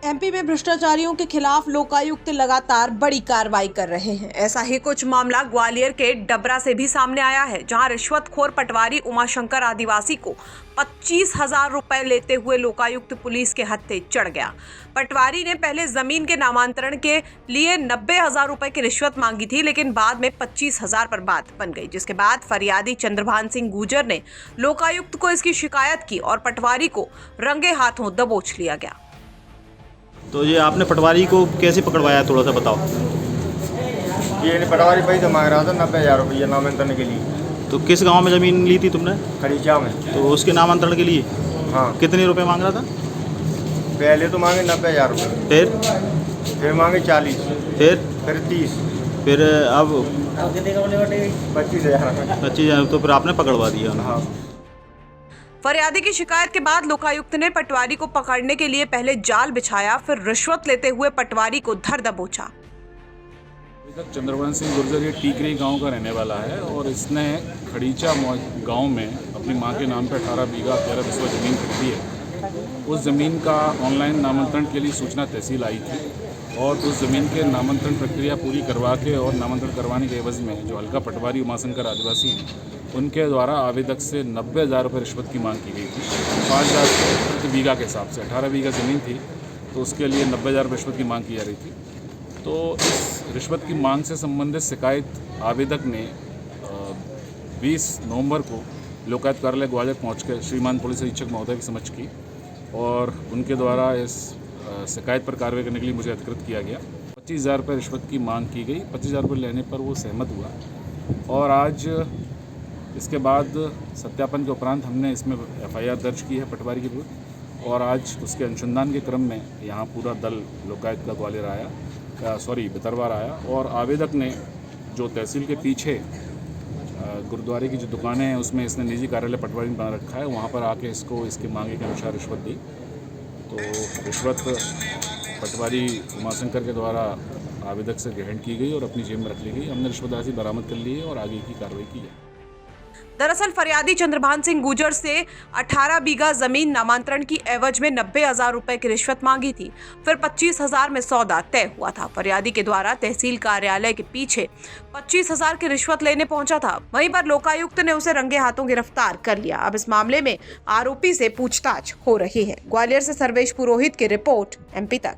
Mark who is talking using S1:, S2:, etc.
S1: MP में भ्रष्टाचारियों के खिलाफ लोकायुक्त लगातार बड़ी कार्रवाई कर रहे हैं। ऐसा ही कुछ मामला ग्वालियर के डबरा से भी सामने आया है, जहां रिश्वतखोर पटवारी उमाशंकर आदिवासी को 25,000 रुपए लेते हुए लोकायुक्त पुलिस के हत्थे चढ़ गया। पटवारी ने पहले जमीन के नामांतरण के लिए 90,000 रुपए की रिश्वत मांगी थी, लेकिन बाद में 25,000 पर बात बन गई, जिसके बाद फरियादी चंद्रभान सिंह गुर्जर ने लोकायुक्त को इसकी शिकायत की और पटवारी को रंगे हाथों दबोच लिया गया।
S2: तो ये आपने पटवारी को कैसे पकड़वाया, थोड़ा सा बताओ।
S3: ये पटवारी पैसे मांग रहा था 90,000 रुपये नामांतरण के लिए।
S2: तो किस गांव में ज़मीन ली थी तुमने?
S3: खरीचा में।
S2: तो उसके नामांतरण के लिए
S3: हाँ।
S2: कितने रुपए मांग रहा था?
S3: पहले तो मांगे 90,000 रुपये, फिर मांगे 40, फिर 30,
S2: फिर अब
S3: 25,000।
S2: 25,000। तो फिर आपने पकड़वा दिया?
S3: हाँ।
S1: फरियादी की शिकायत के बाद लोकायुक्त ने पटवारी को पकड़ने के लिए पहले जाल बिछाया, फिर रिश्वत लेते हुए पटवारी को धर दबोचा।
S4: चंद्रभान सिंह गुर्जर ये टीकरी गांव का रहने वाला है और इसने खड़ीचा गांव में अपनी मां के नाम पर 18 बीघा 13 बिस्वा ज़मीन खरीदी है। उस ज़मीन का ऑनलाइन नामांतरण के लिए सूचना तहसील आई थी और उस ज़मीन के नामांतरण प्रक्रिया पूरी करवा के और नामांतरण करवाने के एवज में जो हल्का पटवारी उमाशंकर आदिवासी हैं, उनके द्वारा आवेदक से 90,000 रुपये रिश्वत की मांग की गई थी। 5,000 प्रति बीघा के हिसाब से 18 बीघा ज़मीन थी, तो उसके लिए 90,000 रिश्वत की मांग की जा रही थी। तो इस रिश्वत की मांग से संबंधित शिकायत आवेदक ने 20 नवंबर को लोकायुक्त कार्यालय ग्वालियर पहुंचकर श्रीमान पुलिस अधीक्षक महोदय की समक्ष की और उनके द्वारा इस शिकायत पर कार्रवाई करने के लिए मुझे अधिकृत किया गया। 25,000 रुपये रिश्वत की मांग की गई। 25,000 रुपये लेने पर वो सहमत हुआ और आज इसके बाद सत्यापन के उपरांत हमने इसमें FIR दर्ज की है पटवारी के विरुद्ध और आज उसके अनुसंधान के क्रम में यहाँ पूरा दल लोकायुक्त का ग्वालियर आया, भितरवार आया और आवेदक ने जो तहसील के पीछे गुरुद्वारे की जो दुकानें हैं उसमें इसने निजी कार्यालय पटवारी बना रखा है, वहाँ पर आके इसको इसके मांगे के अनुसार रिश्वत दी। तो रिश्वत पटवारी उमाशंकर के द्वारा आवेदक से ग्रहण की गई और अपनी जेब में रख ली गई। हमने रिश्वत राशि बरामद कर ली है और आगे की कार्रवाई की है।
S1: दरअसल फरियादी चंद्रभान सिंह गुर्जर से 18 बीघा जमीन नामांतरण की एवज में 90,000 रुपए की रिश्वत मांगी थी, फिर 25,000 में सौदा तय हुआ था। फरियादी के द्वारा तहसील कार्यालय के पीछे 25,000 की रिश्वत लेने पहुंचा था। वहीं पर लोकायुक्त ने उसे रंगे हाथों गिरफ्तार कर लिया। अब इस मामले में आरोपी से पूछताछ हो रही है। ग्वालियर से सर्वेश पुरोहित की रिपोर्ट, MP तक।